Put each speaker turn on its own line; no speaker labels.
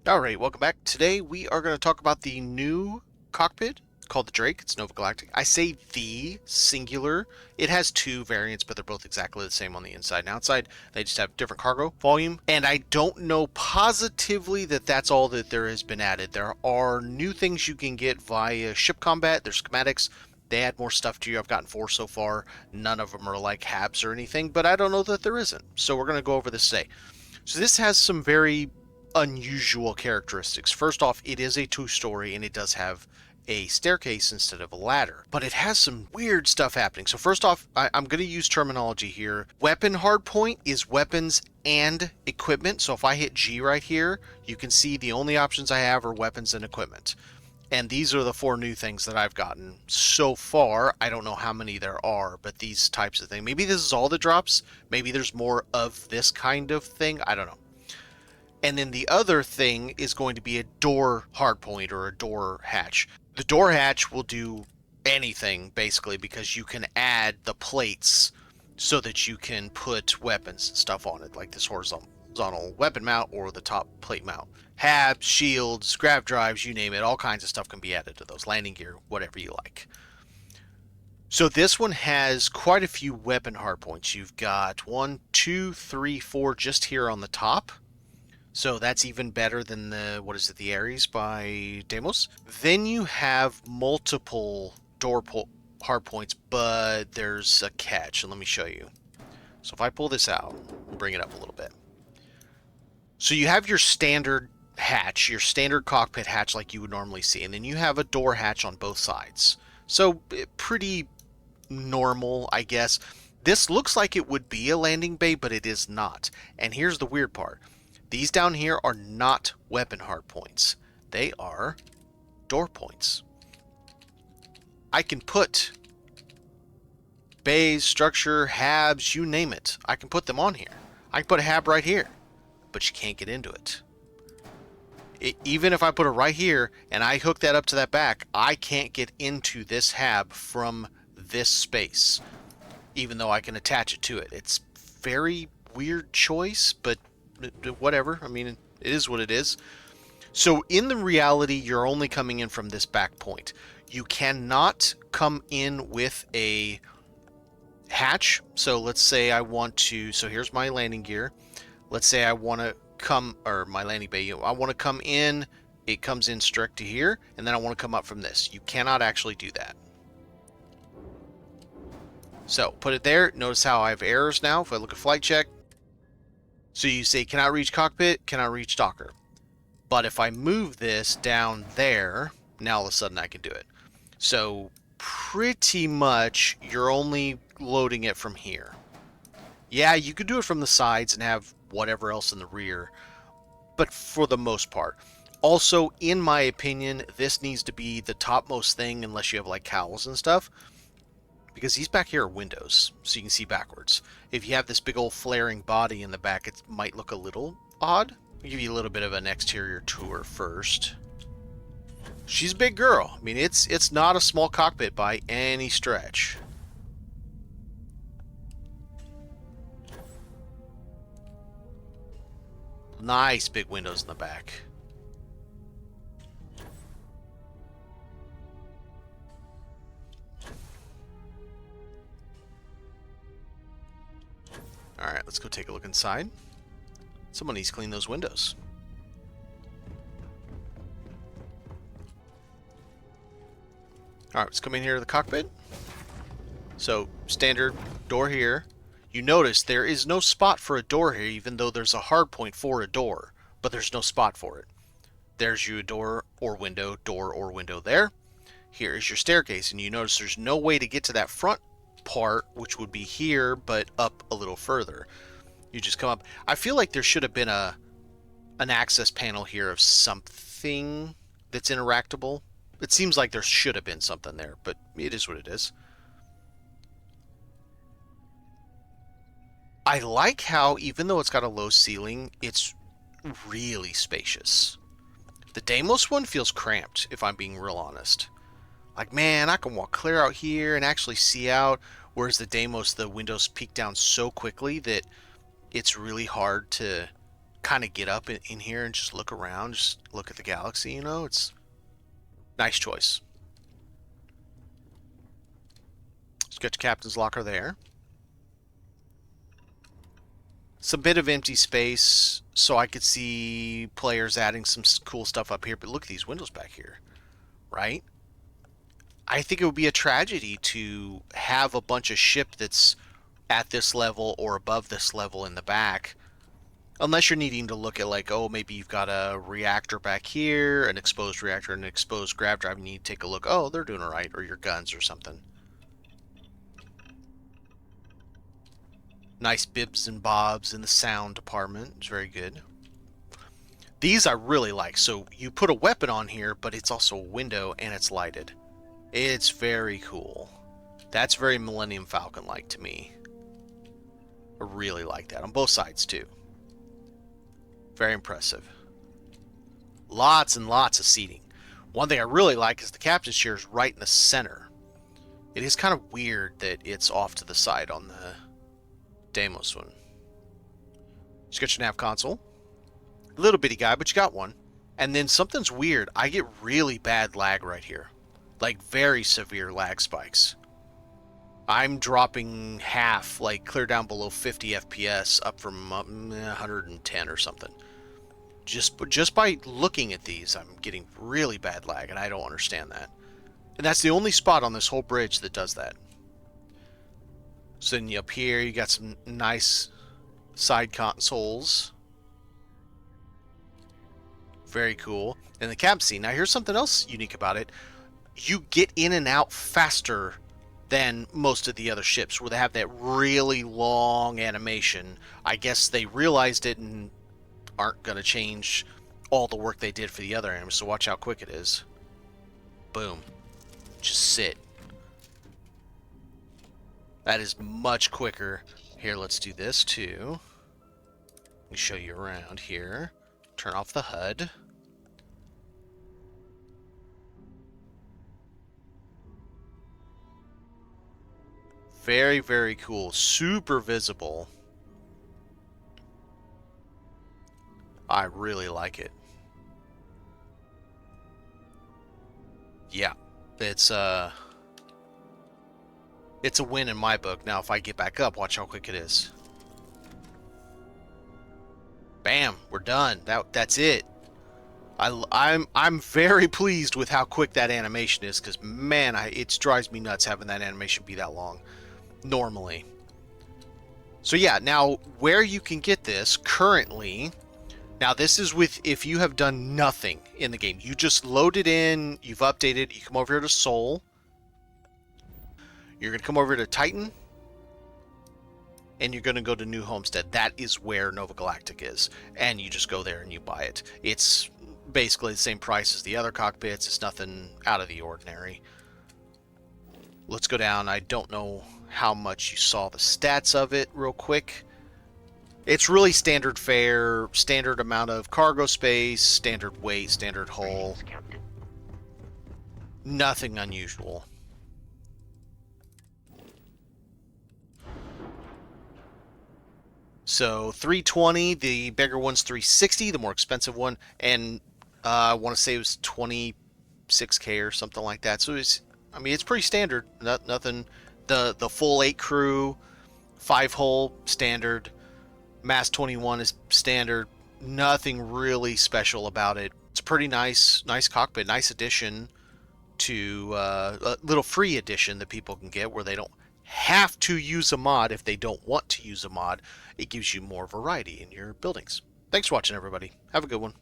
Alright, welcome back. Today we are going to talk about the new cockpit called the Drake. It's Nova Galactic. I say the singular. It has two variants, but they're both exactly the same on the inside and outside. They just have different cargo volume. And I don't know positively that that's all that there has been added. There are new things you can get via ship combat. There's schematics. They add more stuff to you. I've gotten 4 so far. None of them are like habs or anything, but I don't know that there isn't. So we're going to go over this today. So this has some very unusual characteristics. First off, it is a two-story and it does have a staircase instead of a ladder, but it has some weird stuff happening. So first off, I'm going to use terminology here. Weapon hardpoint is weapons and equipment. So if I hit G right here, you can see the only options I have are weapons and equipment. And these are the 4 new things that I've gotten so far. I don't know how many there are, but these types of things. Maybe this is all the drops. Maybe there's more of this kind of thing. I don't know. And then the other thing is going to be a door hardpoint or a door hatch. The door hatch will do anything basically because you can add the plates so that you can put weapons and stuff on it, like this horizontal weapon mount or the top plate mount. Habs, shields, grav drives, you name it, all kinds of stuff can be added to those. Landing gear, whatever you like. So this one has quite a few weapon hardpoints. You've got 1, 2, 3, 4 just here on the top. So that's even better than the Ares by Deimos. Then you have multiple door hardpoints, but there's a catch, and let me show you. So if I pull this out, bring it up a little bit. So you have your standard hatch, your standard cockpit hatch like you would normally see, and then you have a door hatch on both sides. So pretty normal, I guess. This looks like it would be a landing bay, but it is not. And here's the weird part. These down here are not weapon hardpoints. They are door points. I can put bays, structure, habs, you name it. I can put them on here. I can put a hab right here, but you can't get into it. Even if I put it right here and I hook that up to that back, I can't get into this hab from this space, even though I can attach it to it. It's very weird choice, but whatever. I mean, it is what it is. So in the reality, you're only coming in from this back point. You cannot come in with a hatch. So let's say I want to, so here's my landing gear. Let's say I want to come, or my landing bay, I want to come in, it comes in strict to here, and then I want to come up from this. You cannot actually do that. So put it there. Notice how I have errors now. If I look at flight check, so you say cannot reach cockpit, cannot reach docker. But if I move this down there, now all of a sudden I can do it. So pretty much you're only loading it from here. Yeah, you could do it from the sides and have whatever else in the rear, but for the most part. Also, in my opinion, this needs to be the topmost thing unless you have like cowls and stuff, because these back here are windows, so you can see backwards. If you have this big old flaring body in the back, it might look a little odd. I'll give you a little bit of an exterior tour first. She's a big girl. I mean, it's not a small cockpit by any stretch. Nice big windows in the back. Alright, let's go take a look inside. Someone needs to clean those windows. Alright, let's come in here to the cockpit. So, standard door here. You notice there is no spot for a door here, even though there's a hard point for a door, but there's no spot for it. There's your door or window there. Here is your staircase, and you notice there's no way to get to that front part, which would be here, but up a little further. You just come up. I feel like there should have been an access panel here of something that's interactable. It seems like there should have been something there, but it is what it is. I like how, even though it's got a low ceiling, it's really spacious. The Deimos one feels cramped, if I'm being real honest. Like, man, I can walk clear out here and actually see out, whereas the Deimos, the windows peak down so quickly that it's really hard to kind of get up in here and just look around, just look at the galaxy, you know? It's nice choice. Let's get to Captain's Locker there. Some bit of empty space so I could see players adding some cool stuff up here, but look at these windows back here, right? I think it would be a tragedy to have a bunch of ship that's at this level or above this level in the back, unless you're needing to look at, like, oh, maybe you've got a reactor back here, an exposed reactor, and an exposed grav drive, and you need to take a look. Oh, they're doing all right, or your guns or something. Nice bibs and bobs in the sound department. It's very good. These I really like. So you put a weapon on here, but it's also a window and it's lighted. It's very cool. That's very Millennium Falcon-like to me. I really like that on both sides too. Very impressive. Lots and lots of seating. One thing I really like is the captain's chair is right in the center. It is kind of weird that it's off to the side on the Deimos one. Just got your nav console. Little bitty guy, but you got one. And then something's weird. I get really bad lag right here. Like very severe lag spikes. I'm dropping half, like clear down below 50 FPS, up from 110 or something. Just by looking at these, I'm getting really bad lag, and I don't understand that. And that's the only spot on this whole bridge that does that. So then up here, you got some nice side consoles. Very cool. And the cab scene. Now, here's something else unique about it. You get in and out faster than most of the other ships, where they have that really long animation. I guess they realized it and aren't going to change all the work they did for the other animals, so watch how quick it is. Boom. Just sit. That is much quicker. Here, let's do this too. Let me show you around here. Turn off the HUD. Very, very cool. Super visible. I really like it. Yeah, it's a win in my book. Now, if I get back up, watch how quick it is. Bam, we're done. That's it. I'm very pleased with how quick that animation is, because man, it drives me nuts having that animation be that long normally. So yeah, now where you can get this currently. Now, this is with if you have done nothing in the game. You just load it in, you've updated, you come over here to Sol. You're going to come over to Titan, and you're going to go to New Homestead. That is where Nova Galactic is, and you just go there and you buy it. It's basically the same price as the other cockpits. It's nothing out of the ordinary. Let's go down. I don't know how much you saw the stats of it real quick. It's really standard fare, standard amount of cargo space, standard weight, standard hull. Nothing unusual. So 320, the bigger one's 360, the more expensive one, and I want to say it was 26K or something like that. So it's, I mean, it's pretty standard. Nothing. The full 8 crew, 5 hull standard. Mass 21 is standard. Nothing really special about it. It's a pretty nice cockpit. Nice addition to a little free addition that people can get where they don't have to use a mod if they don't want to use a mod. It gives you more variety in your buildings. Thanks for watching, everybody. Have a good one.